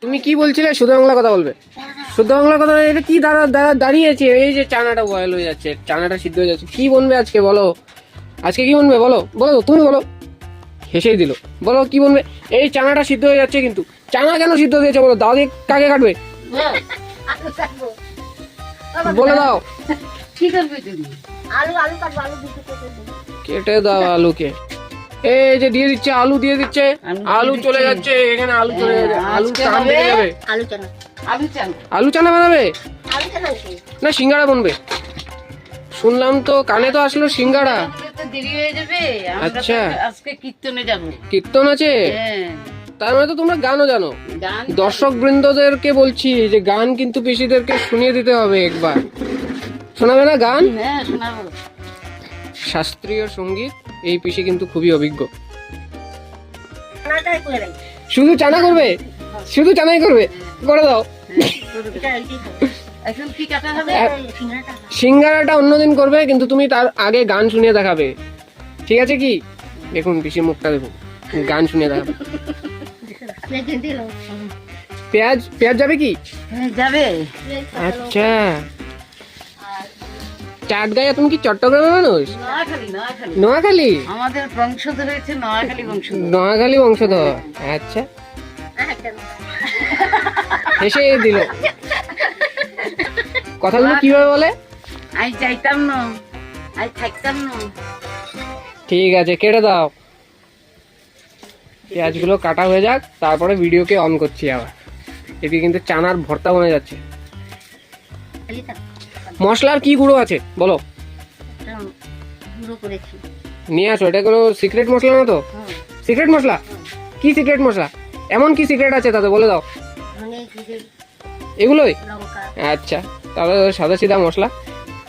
তুমি কি বলছিলে? শুদ্ধ বাংলা কথা বলবে। শুদ্ধ বাংলা কথা। এটা কি দাঁড়িয়েছে? এই যে চানাটা বয়েল হয়ে যাচ্ছে, চানাটা সিদ্ধ হয়ে যাচ্ছে, কি বলবে আজকে বলো? আজকে কি বলবে বলো? বলো তুমি বলো। হেসেই দিল। বলো কি বলবে? এই চানাটা সিদ্ধ হয়ে যাচ্ছে, কিন্তু চানা কেন সিদ্ধ হয়েছে বলো? দাও দিয়ে কাকে কাটবে? বলে দাও। কেটে দাও আলুকে। এই যে দিয়ে দিচ্ছে, আলু দিয়ে দিচ্ছে, আলু চলে যাচ্ছে এখানে, আলু চলে যাবে, আলু টান বেড়ে যাবে। আলু চানা বানাবে না সিঙ্গাড়া বানবে? শুনলাম তো, কানে তো আসলো সিঙ্গাড়া। আচ্ছা, আজকে কীর্তনে যাবো। কীর্তন আছে? তার মানে তো তোমরা গানও জানো। দর্শক বৃন্দদেরকে বলছি যে গান কিন্তু পিসিদেরকে শুনিয়ে দিতে হবে একবার। শোনাবে না গান? হ্যাঁ শোনাবো। শাস্ত্রীয় সঙ্গীত এই পিসি কিন্তু খুবই অভিজ্ঞ। শুধু চানা করবে? শুধু চানাই করবে? করে দাও। এখন কি কাটা হবে? সিঙ্গারাটা অন্যদিন করবে, কিন্তু তুমি তার আগে গান শুনিয়ে দেখাবে, ঠিক আছে কি? দেখুন পিসির মুখটা দেখুন, গান শুনিয়ে দেখাবে। পেঁয়াজ পেঁয়াজ যাবে কি? যাবে। আচ্ছা, চাটগাঁয়া। তুমি কি চট্টগ্রামের মানুষ? নোয়াখালী? আমাদের বংশধর হয়েছে নোয়াখালী বংশধর। নোয়াখালী বংশধর। আচ্ছা, হেসে দিল। কথাগুলো কিভাবে বলে? আমি যাইতাম না, আমি থাকতাম না। ঠিক আছে, কেটে দাও। পেঁয়াজগুলো কাটা হয়ে যাক, তারপরে ভিডিওকে অন করছি আবার। এদিকে কিন্তু চানার ভর্তা বনে যাচ্ছে। মশলার কি গুঁড়ো আছে বলো? নিয়ে আসো। এটা কোনো সিক্রেট মশলা না তো? সিক্রেট মশলা? কি সিক্রেট মশলা? এমন কি সিক্রেট আছে তাতে বলে দাও। এগুলোই? আচ্ছা, তাহলে সাদা সিধা মশলা।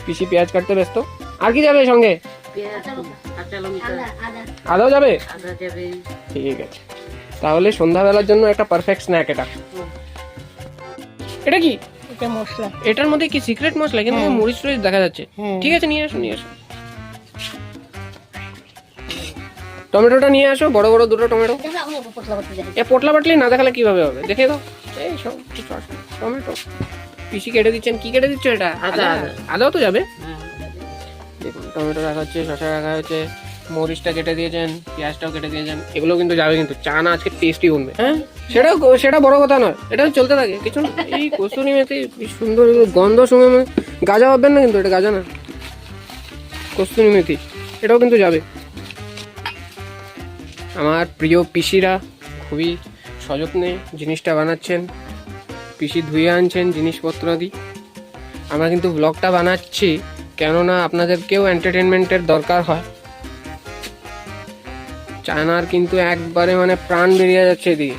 পিসি পেঁয়াজ কাটতে ব্যস্ত। আর কি যাবে সঙ্গে? আদাও যাবে? ঠিক আছে, তাহলে সন্ধ্যাবেলার জন্য একটা পারফেক্ট স্ন্যাক এটা। এটা কি? এটা মশলা। এটার মধ্যে কি সিক্রেট মশলা? কিন্তু মরিচ টরিচ দেখা যাচ্ছে। ঠিক আছে, নিয়ে আসো নিয়ে আসো। টমেটোটা নিয়ে আসো, বড় বড় দুটো টমেটো। এ পোটলা পাটলি না দেখালে কিভাবে হবে? দেখে দাও। এই সব টমেটো পিসি কেটে দিচ্ছেন। কি কেটে দিচ্ছ এটা? আদাও তো যাবে। দেখুন, টমেটো রাখা হচ্ছে, শসা রাখা হচ্ছে, মরিচটা কেটে দিয়েছেন, পেঁয়াজটাও কেটে দিয়েছেন। এগুলো কিন্তু যাবে, কিন্তু চানা আজকে টেস্টি বনবে। হ্যাঁ, সেটা বড় কথা নয়, এটা চলতে থাকে কিছু না। এই কসুরি মেথি সুন্দর গন্ধ শুনে গাজা ভাববেন না, কিন্তু এটা গাজা না, কসুরি মেথি। এটাও কিন্তু যাবে। আমার প্রিয় পিসিরা খুবই সযত্নে জিনিসটা বানাচ্ছেন। পিসি ধুয়ে আনছেন জিনিসপত্র দিয়ে। আমরা কিন্তু ব্লগটা বানাচ্ছি কেননা আপনাদেরকেও এন্টারটেনমেন্টের দরকার হয়। চানার কিন্তু একবারে মানে প্রাণ বেরিয়ে যাচ্ছে এদিকে।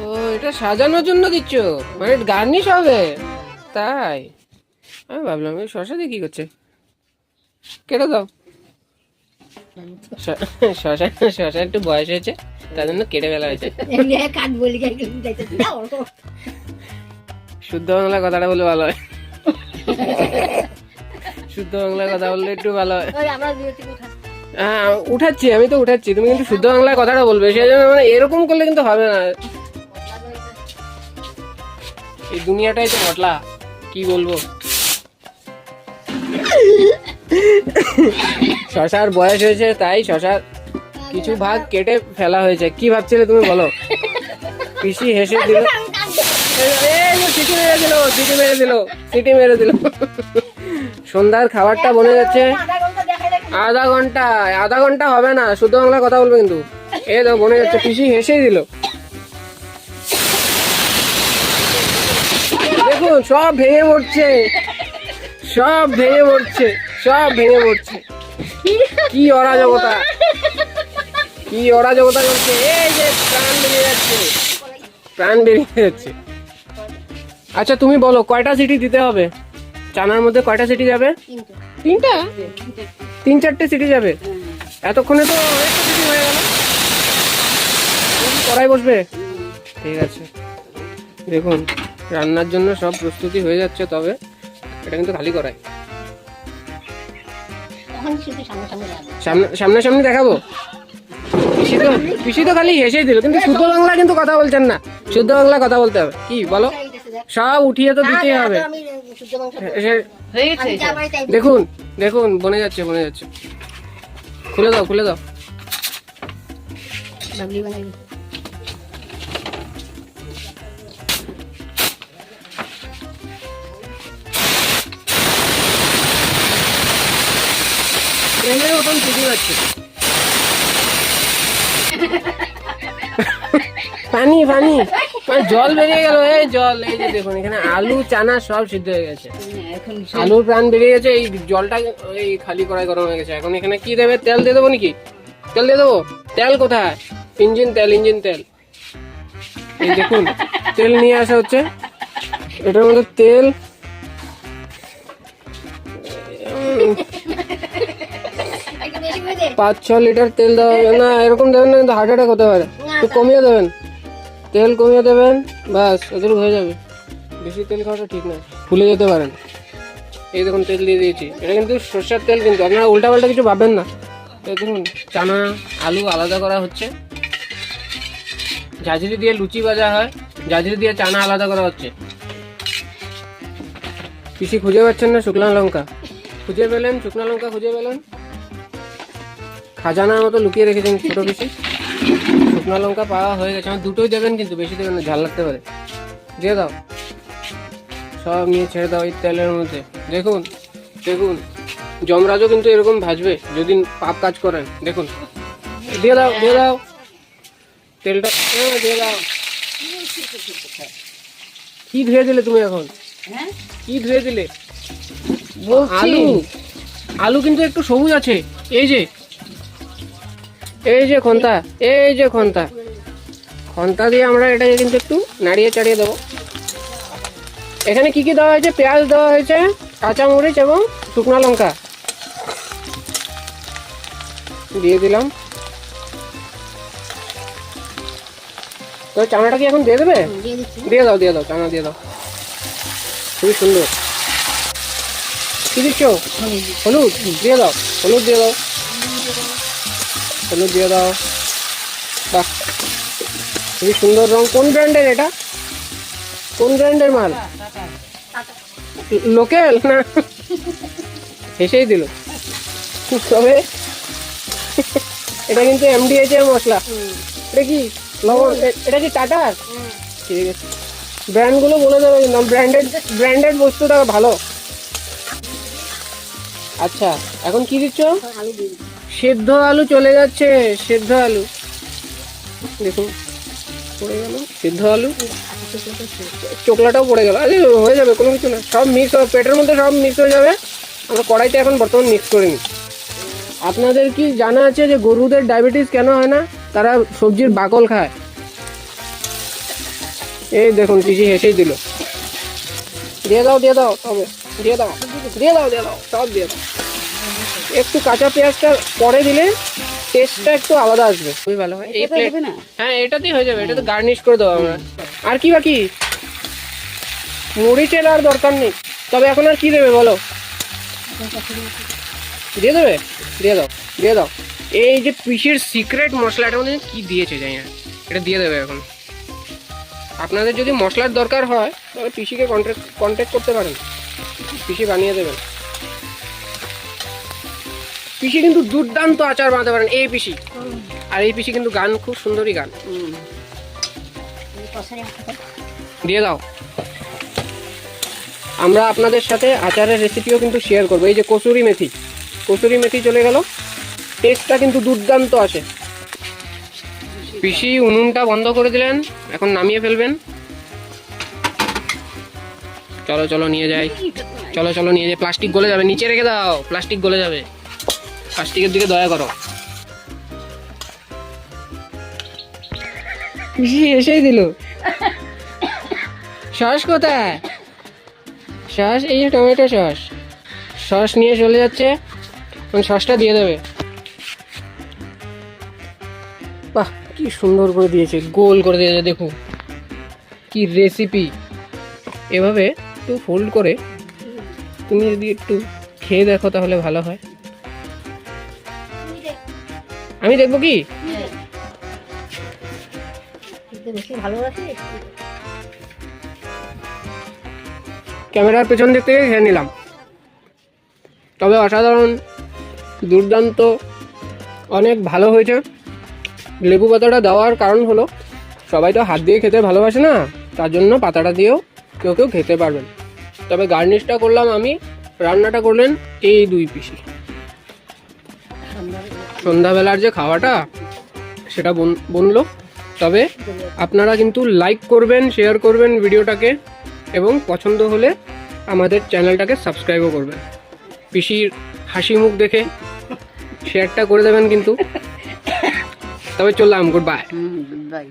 ও, এটা সাজানোর জন্য দিচ্ছ? মানে গার্নিশ হবে? তাই আমি ভাবলাম এই শসা দিয়ে কি করছে। কেটে দাও। শসা একটু বয়স হয়েছে, তার জন্য কেটে ফেলা হয়েছে। শুদ্ধ বাংলা কথাটা বলে ভালো হয়। শুদ্ধ বাংলায় কথা বললে একটু ভালো হয়। হ্যাঁ, উঠাচ্ছি, আমি তো উঠাচ্ছি। তুমি কিন্তু শুদ্ধ বাংলায় কথাটা বলবে, সেই জন্য মানে এরকম করলে কিন্তু হবে না। এই দুনিয়াটাই তো ঘটলা, কি বলবো। শশার বয়স হয়েছে, তাই শশার কিছু ভাগ কেটে ফেলা হয়েছে। কি ভাবছিলে তুমি বলো? পিসি হেসে দিল। সিটি মেরে দিল। সন্ধ্যার খাবারটা বনে যাচ্ছে। আধা ঘন্টা হবে না, শুদ্ধ বাংলা কথা বলবে কিন্তু। এই তো বনে যাচ্ছে। পিসি হেসেই দিল। দেখুন, সব ভেঙে পড়ছে, সব ভেঙে পড়ছে, সব ভেঙে পড়ছে। কি অরাজকতা, কি অরাজকতা করছে। এই যে প্রাণ বেরিয়ে যাচ্ছে, প্রাণ বেরিয়ে যাচ্ছে। আচ্ছা, তুমি বলো কয়টা সিটি দিতে হবে? চানার মধ্যে কয়টা সিটি যাবে? তিনটা? 3-4টে সিটি যাবে? এতক্ষণে তো অনেকটা সিটি হয়ে গেল। কড়াই বসবে? ঠিক আছে, দেখুন রান্নার জন্য সব প্রস্তুতি হয়ে যাচ্ছে। তবে এটা কিন্তু খালি কড়াই। সামনাসামনি দেখাবো। পিসি তো খালি হেসেই দিল, কিন্তু শুদ্ধ বাংলা কিন্তু কথা বলছেন না, শুদ্ধ বাংলা কথা বলতে হবে। কি বলো, সব উঠিয়ে তো দিতেই হবে। হয়ে গেছে দেখুন দেখুন, বনে যাচ্ছে বনে যাচ্ছে। খুলে দাও খুলে দাও। ট্রেনের মতন ছুটি যাচ্ছে। পানি পানি মানে জল বেরিয়ে গেল, এই জল, এই যে দেখুন এখানে আলু চানা সব সিদ্ধ হয়ে গেছে, এখন আলুর প্রাণ বেরিয়ে গেছে। এই জলটা এই খালি কড়াই গরম হয়ে গেছে। এখন এখানে কি দেবে, তেল দিয়ে দেবো নাকি? তেল দিয়ে দেবো। তেল কোথায়? ইঞ্জিন তেল, ইঞ্জিন তেল। এই দেখুন তেল নিয়ে আসা হচ্ছে, এটার মধ্যে তেল 5-6 লিটার তেল দেওয়া হবে। না এরকম দেবেন না, কিন্তু হার্ট অ্যাটাক হতে পারে। একটু কমিয়ে দেবেন, তেল কমিয়ে দেবেন, ব্যাস এদের হয়ে যাবে। বেশি তেল খাওয়াটা ঠিক না, ফুলে যেতে পারেন। এই দেখুন তেল দিয়ে দিয়েছি, এটা কিন্তু সর্ষের তেল, কিন্তু আপনারা উল্টা পাল্টা কিছু ভাববেন না। এই দেখুন চানা আলু আলাদা করা হচ্ছে, ঝাঁঝরি দিয়ে লুচি ভাজা হয়, ঝাঁঝরি দিয়ে চানা আলাদা করা হচ্ছে। পিসি খুঁজে পাচ্ছেন না শুকনো লঙ্কা, খুঁজে পেলেন, শুকনো লঙ্কা খুঁজে পেলেন। খাজানার মতো লুকিয়ে রেখেছেন ছোট পিসি। শুকনো লঙ্কা পাওয়া হয়ে গেছে, আমার দুটোই দেবেন, কিন্তু বেশি দেবেন না, ঝাল লাগতে পারে। দিয়ে দাও, সব নিয়ে ছেড়ে দাও এই তেলের মধ্যে। দেখুন দেখুন, যমরাজও কিন্তু এরকম ভাজবে যদি পাপ কাজ করেন। দেখুন, দিয়ে দাও দিয়ে দাও তেলটা, দিয়ে দাও। কি ধুয়ে দিলে তুমি এখন? হ্যাঁ কি ধুয়ে দিলে? বলছি আলু, আলু কিন্তু একটু সবুজ আছে। এই যে এই যে খন্তা, এই যে খন্তা, খন্তা দিয়ে আমরা এটাকে কিন্তু একটু নাড়িয়ে চাড়িয়ে দেবো। এখানে কি কি দেওয়া হয়েছে? পেঁয়াজ দেওয়া হয়েছে, কাঁচামরিচ এবং শুকনো লঙ্কা দিয়ে দিলাম। তো চানাটা কি এখন দিয়ে দেবে? দিয়ে দাও দিয়ে দাও, চানা দিয়ে দাও, খুবই সুন্দর। কি দিচ্ছ? হলুদ দিয়ে দাও, হলুদ দিয়ে দাও, হলুদ দিয়ে দাও। বাহ, খুবই সুন্দর রং। কোন ব্র্যান্ডের এটা? কোন ব্র্যান্ডের মাল? লোকাল না? হেসেই দিল। তবে এটা কিন্তু এমডিএইচ এর মশলা। এটা কি লবণ? এটা কি টাটার? ঠিক আছে, ব্র্যান্ডগুলো বলে দেবে কিন্তু, ব্র্যান্ডেড ব্র্যান্ডেড বস্তুটা ভালো। আচ্ছা এখন কি দিচ্ছ? সেদ্ধ আলু চলে যাচ্ছে, সেদ্ধ আলু দেখুন পড়ে গেল, সেদ্ধ আলু, চোকলাটাও পড়ে গেল। আরে হয়ে যাবে, কোনো কিছু না, সব মিক্স হবে পেটের মধ্যে, সব মিক্স হয়ে যাবে। আমরা কড়াইতে এখন বর্তমান মিক্স করে নিই। আপনাদের কি জানা আছে যে গরুদের ডায়াবেটিস কেন হয় না? তারা সবজির বাকল খায়। এই দেখুন পিসি হেসেই দিল। দিয়ে দাও দিয়ে দাও, তবে দিয়ে দাও দিয়ে দাও দিয়ে দাও, সব দিয়ে দাও। একটু কাঁচা পেঁয়াজটা পরে দিলে টেস্টটা একটু আলাদা আসবে, খুবই ভালো হয়। এই প্লেট, হ্যাঁ এটাতেই হয়ে যাবে, এটাতে গার্নিশ করে দেবো আমরা। আর কি বাকি? মরিচের আর দরকার নেই। তবে এখন আর কি দেবে বলো? দিয়ে দেবে, দিয়ে দাও দিয়ে দাও। এই যে পিসির সিক্রেট মশলাটা মধ্যে কি দিয়েছে জানি না, এটা দিয়ে দেবে এখন। আপনাদের যদি মশলার দরকার হয় তাহলে পিসিকে কন্ট্যাক্ট করতে পারেন, পিসি বানিয়ে দেবেন। পিসি কিন্তু দুর্দান্ত আচার বানাতে পারেন, এই পিসি। আর এই পিসি কিন্তু গান খুব সুন্দরই গান। দিয়ে দাও। আমরা আপনাদের সাথে আচারের রেসিপিও কিন্তু শেয়ার করবো। এই যে কসুরি মেথি, কসুরি মেথি চলে গেল, টেস্টটা কিন্তু দুর্দান্ত আসে। পিসি উনুনটা বন্ধ করে দিলেন, এখন নামিয়ে ফেলবেন। চলো চলো নিয়ে যাই, চলো চলো নিয়ে যাই। প্লাস্টিক গলে যাবে, নিচে রেখে দাও, প্লাস্টিক গলে যাবে, প্লাস্টিকের দিকে দয়া করো। পিসি এসেই দিল। সস কোথায়? সস এই যে টমেটো সস, সস নিয়ে চলে যাচ্ছে, সসটা দিয়ে দেবে। বাহ কি সুন্দর করে দিয়েছে, গোল করে দিয়েছে, দেখুন কি রেসিপি। এভাবে একটু ফোল্ড করে তুমি যদি একটু খেয়ে দেখো তাহলে ভালো হয়। আমি দেখবো কি? বেশি ভালোবাসি। ক্যামেরার পেছন দিক থেকে খেয়ে নিলাম, তবে অসাধারণ, দুর্দান্ত, অনেক ভালো হয়েছে। লেবু পাতাটা দেওয়ার কারণ হলো সবাই তো হাত দিয়ে খেতে ভালোবাসে না, তার জন্য পাতাটা দিয়েও কেউ কেউ খেতে পারবেন। তবে গার্নিশটা করলাম আমি, রান্নাটা করলেন এই দুই পিসি। সন্ধ্যাবেলার যে খাওয়াটা সেটা বনলো। তবে আপনারা কিন্তু লাইক করবেন, শেয়ার করবেন ভিডিওটাকে, এবং পছন্দ হলে আমাদের চ্যানেলটাকে সাবস্ক্রাইবও করবেন। পিসির হাসি মুখ দেখে শেয়ারটা করে দেবেন কিন্তু। তবে চললাম, গুড বাই। বাই।